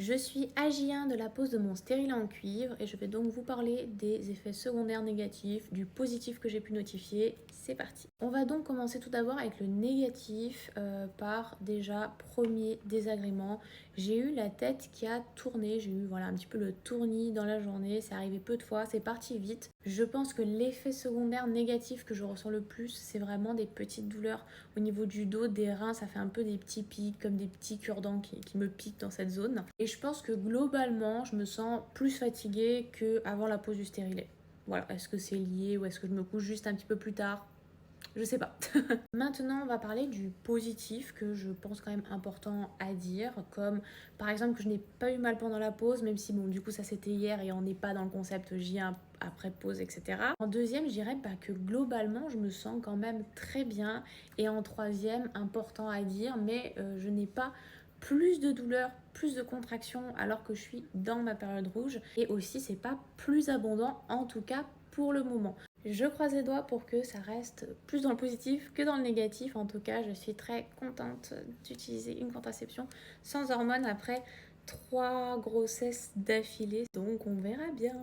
Je suis AJ1 de la pose de mon stérilet en cuivre et je vais donc vous parler des effets secondaires négatifs, du positif que j'ai pu notifier. C'est parti. On va donc commencer tout d'abord avec le négatif par déjà premier désagrément. J'ai eu la tête qui a tourné, j'ai eu un petit peu le tournis dans la journée, c'est arrivé peu de fois, c'est parti vite. Je pense que l'effet secondaire négatif que je ressens le plus, c'est vraiment des petites douleurs au niveau du dos, des reins, ça fait un peu des petits pics, comme des petits cure-dents qui me piquent dans cette zone. Et je pense que globalement, je me sens plus fatiguée qu'avant la pose du stérilet. Voilà, est-ce que c'est lié ou est-ce que je me couche juste un petit peu plus tard? Je sais pas. Maintenant, on va parler du positif que je pense quand même important à dire, comme par exemple que je n'ai pas eu mal pendant la pause, même si bon, du coup, ça c'était hier et on n'est pas dans le concept j'y après pause, etc. En deuxième, je dirais que globalement, je me sens quand même très bien. Et en troisième, important à dire, mais je n'ai pas plus de douleur, plus de contraction alors que je suis dans ma période rouge. Et aussi, c'est pas plus abondant, en tout cas pour le moment. Je croise les doigts pour que ça reste plus dans le positif que dans le négatif. En tout cas, je suis très contente d'utiliser une contraception sans hormones après 3 grossesses d'affilée. Donc on verra bien.